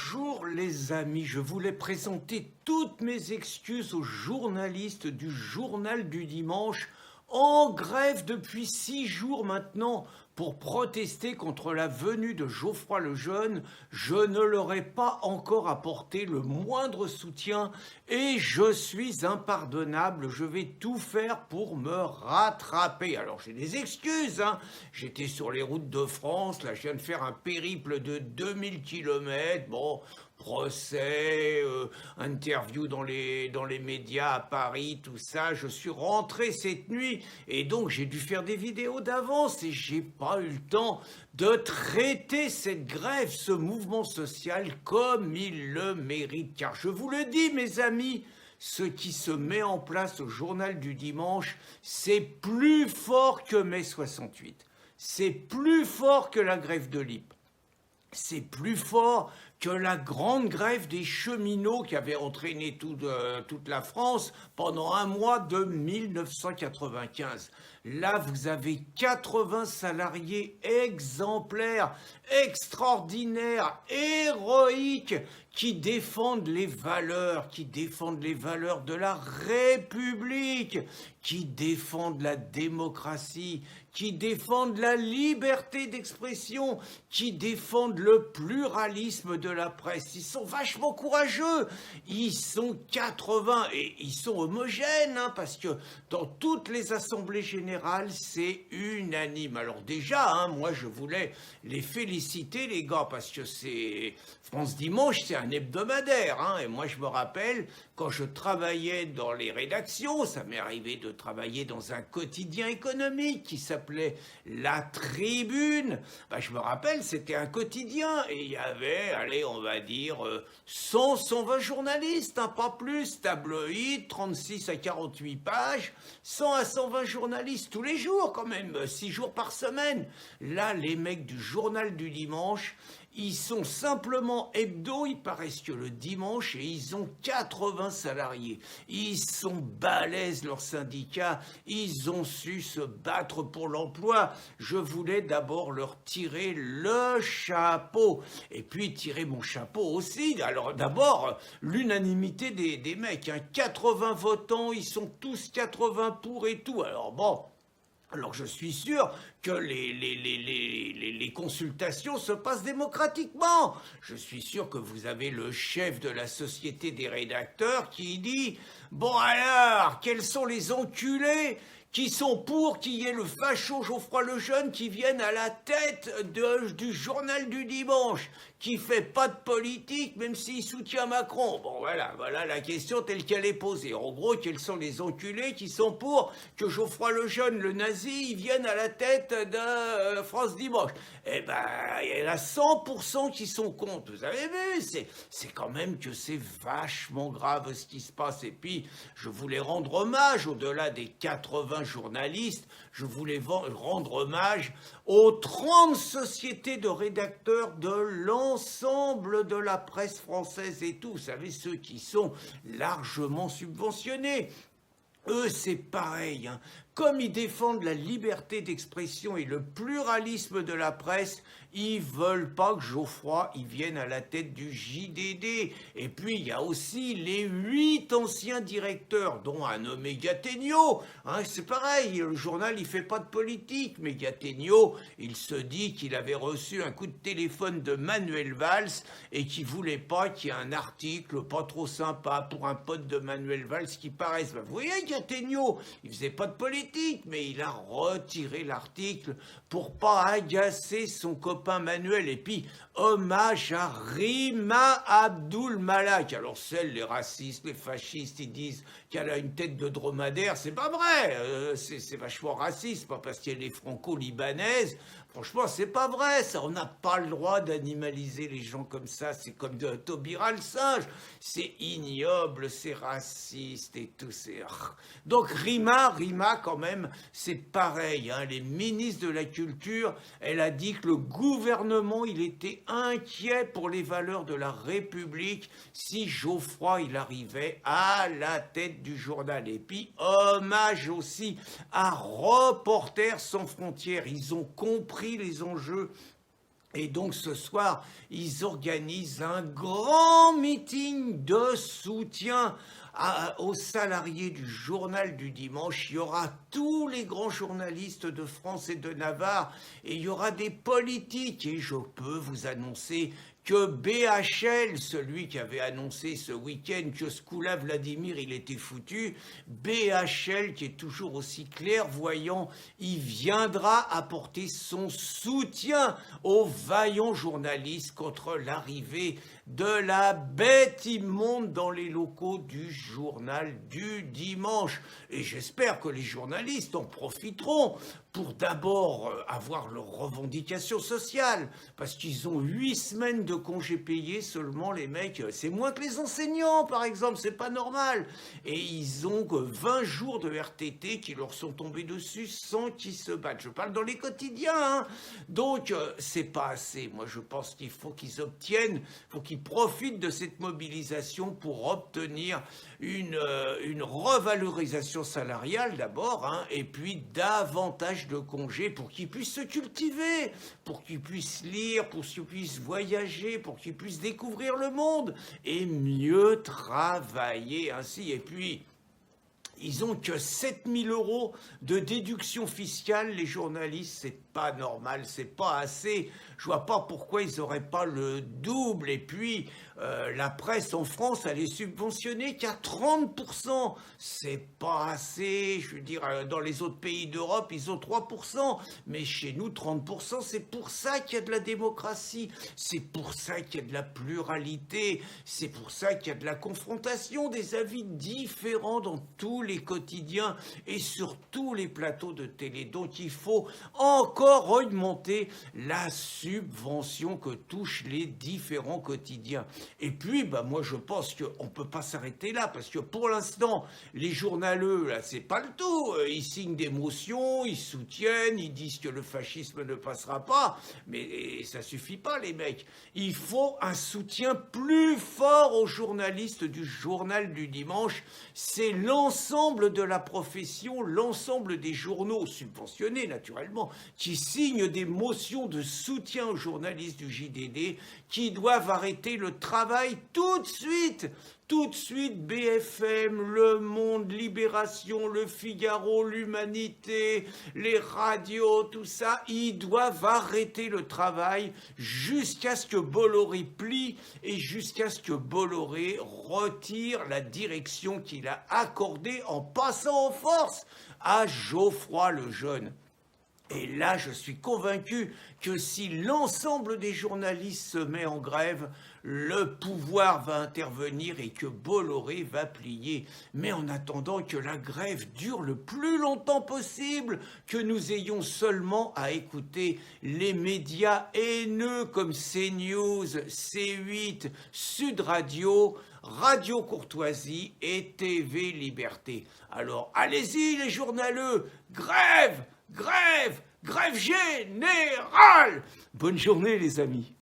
Bonjour les amis, je voulais présenter toutes mes excuses aux journalistes du Journal du Dimanche en grève depuis 6 jours maintenant pour protester contre la venue de Geoffroy Lejeune. Je ne leur ai pas encore apporté le moindre soutien et je suis impardonnable. Je vais tout faire pour me rattraper. Alors j'ai des excuses, hein. J'étais sur les routes de France, là je viens de faire un périple de 2000 kilomètres. Bon, procès, interview dans les médias à Paris, tout ça. Je suis rentré cette nuit et donc j'ai dû faire des vidéos d'avance et j'ai pas eu le temps de traiter cette grève, ce mouvement social comme il le mérite. Car je vous le dis, mes amis, ce qui se met en place au Journal du Dimanche, c'est plus fort que mai 68. C'est plus fort que la grève de l'IP. C'est plus fort que la grande grève des cheminots qui avait entraîné toute la France pendant un mois de 1995. Là, vous avez 80 salariés exemplaires, extraordinaires, héroïques, qui défendent les valeurs de la République, qui défendent la démocratie, qui défendent la liberté d'expression, qui défendent le pluralisme de la presse. Ils sont vachement courageux. Ils sont 80 et ils sont homogènes, hein, parce que dans toutes les assemblées générales, c'est unanime. Alors déjà, hein, moi je voulais les féliciter, les gars, parce que c'est France Dimanche, c'est un hebdomadaire, hein, et moi je me rappelle quand je travaillais dans les rédactions, ça m'est arrivé de travailler dans un quotidien économique qui s'appelait La Tribune. Je me rappelle, c'était un quotidien et il y avait, allez, on va dire 100, 120 journalistes, hein, pas plus, tabloïd, 36 à 48 pages, 100 à 120 journalistes tous les jours quand même, 6 jours par semaine. Là, les mecs du Journal du Dimanche, ils sont simplement hebdo, ils paraissent que le dimanche et ils ont 80 salariés. Ils sont balèzes, leurs syndicats, ils ont su se battre pour l'emploi. Je voulais d'abord leur tirer le chapeau et puis tirer mon chapeau aussi. Alors d'abord, l'unanimité des mecs, hein, 80 votants, ils sont tous 80 pour et tout. Alors bon... Alors je suis sûr que les consultations se passent démocratiquement. Je suis sûr que vous avez le chef de la société des rédacteurs qui dit « Bon alors, quels sont les enculés qui sont pour qu'il y ait le facho Geoffroy Lejeune qui vienne à la tête du Journal du Dimanche, qui fait pas de politique même s'il soutient Macron ?» Bon voilà la question telle qu'elle est posée. En gros, quels sont les enculés qui sont pour que Geoffroy Lejeune, le nazi, il vienne à la tête de France Dimanche? Eh ben, il y en a 100% qui sont contre. Vous avez vu, c'est quand même que c'est vachement grave ce qui se passe. Et puis, je voulais rendre hommage, au-delà des 80 journalistes, je voulais rendre hommage aux 30 sociétés de rédacteurs de l'ensemble de la presse française et tout. Vous savez, ceux qui sont largement subventionnés. Eux, c'est pareil, hein. Comme ils défendent la liberté d'expression et le pluralisme de la presse, ils veulent pas que Geoffroy il vienne à la tête du JDD. Et puis, il y a aussi les 8 anciens directeurs, dont un nommé Gattegno. Hein, c'est pareil, le journal, il fait pas de politique, mais Gattegno, il se dit qu'il avait reçu un coup de téléphone de Manuel Valls et qu'il voulait pas qu'il y ait un article pas trop sympa pour un pote de Manuel Valls qui paraisse. Vous voyez, Gattegno, il faisait pas de politique, mais il a retiré l'article pour pas agacer son copain Manuel. Et puis, hommage à Rima Abdul Malak. Alors, les racistes, les fascistes, ils disent qu'elle a une tête de dromadaire. C'est pas vrai. C'est vachement raciste, pas parce qu'elle est franco-libanaise. Franchement, c'est pas vrai, ça. On n'a pas le droit d'animaliser les gens comme ça. C'est comme de Taubira le singe. C'est ignoble, c'est raciste et tout. Donc, Rima, quand même, c'est pareil. Hein. Les ministres de la Culture, elle a dit que le gouvernement, il était inquiet pour les valeurs de la République si Geoffroy, il arrivait à la tête du journal. Et puis, hommage aussi à Reporters sans frontières. Ils ont compris les enjeux Et donc ce soir, ils organisent un grand meeting de soutien aux salariés du journal du dimanche. Il y aura tous les grands journalistes de France et de Navarre et il y aura des politiques. Et je peux vous annoncer que BHL, celui qui avait annoncé ce week-end que ce coup-là, Vladimir, il était foutu, BHL, qui est toujours aussi clairvoyant, il viendra apporter son soutien aux vaillants journalistes contre l'arrivée de la bête immonde dans les locaux du journal du dimanche. Et j'espère que les journalistes en profiteront pour d'abord avoir leurs revendications sociales, parce qu'ils ont 8 semaines de congés payés seulement, les mecs, c'est moins que les enseignants par exemple, c'est pas normal. Et ils ont 20 jours de RTT qui leur sont tombés dessus sans qu'ils se battent. Je parle dans les quotidiens, hein. Donc c'est pas assez. Moi je pense qu'il faut qu'ils obtiennent, faut qu'ils profitent de cette mobilisation pour obtenir une revalorisation salariale d'abord, hein, et puis davantage de congés pour qu'ils puissent se cultiver, pour qu'ils puissent lire, pour qu'ils puissent voyager, pour qu'ils puissent découvrir le monde et mieux travailler ainsi. Et puis, ils ont que 7 000 € de déduction fiscale, les journalistes, c'est pas normal, c'est pas assez. Je vois pas pourquoi ils n'auraient pas le double. Et puis, la presse en France, elle est subventionnée qu'à 30%. C'est pas assez. Je veux dire, dans les autres pays d'Europe, ils ont 3%. Mais chez nous, 30%, c'est pour ça qu'il y a de la démocratie. C'est pour ça qu'il y a de la pluralité. C'est pour ça qu'il y a de la confrontation, des avis différents dans tous les quotidiens et sur tous les plateaux de télé. Donc, il faut encore augmenter la subvention que touchent les différents quotidiens. Et puis, moi, je pense qu'on ne peut pas s'arrêter là, parce que pour l'instant, les journaleux, là, c'est pas le tout. Ils signent des motions, ils soutiennent, ils disent que le fascisme ne passera pas, mais ça suffit pas, les mecs. Il faut un soutien plus fort aux journalistes du journal du dimanche. C'est l'ensemble de la profession, l'ensemble des journaux subventionnés, naturellement, qui signent des motions de soutien aux journalistes du JDD, qui doivent arrêter le travail tout de suite. Tout de suite, BFM, Le Monde, Libération, Le Figaro, l'Humanité, les radios, tout ça, ils doivent arrêter le travail jusqu'à ce que Bolloré plie et jusqu'à ce que Bolloré retire la direction qu'il a accordée en passant en force à Geoffroy Lejeune. Et là, je suis convaincu que si l'ensemble des journalistes se met en grève, le pouvoir va intervenir et que Bolloré va plier. Mais en attendant que la grève dure le plus longtemps possible, que nous ayons seulement à écouter les médias haineux comme CNews, C8, Sud Radio, Radio Courtoisie et TV Liberté. Alors allez-y les journaleux, grève! Grève! Grève générale! Bonne journée les amis.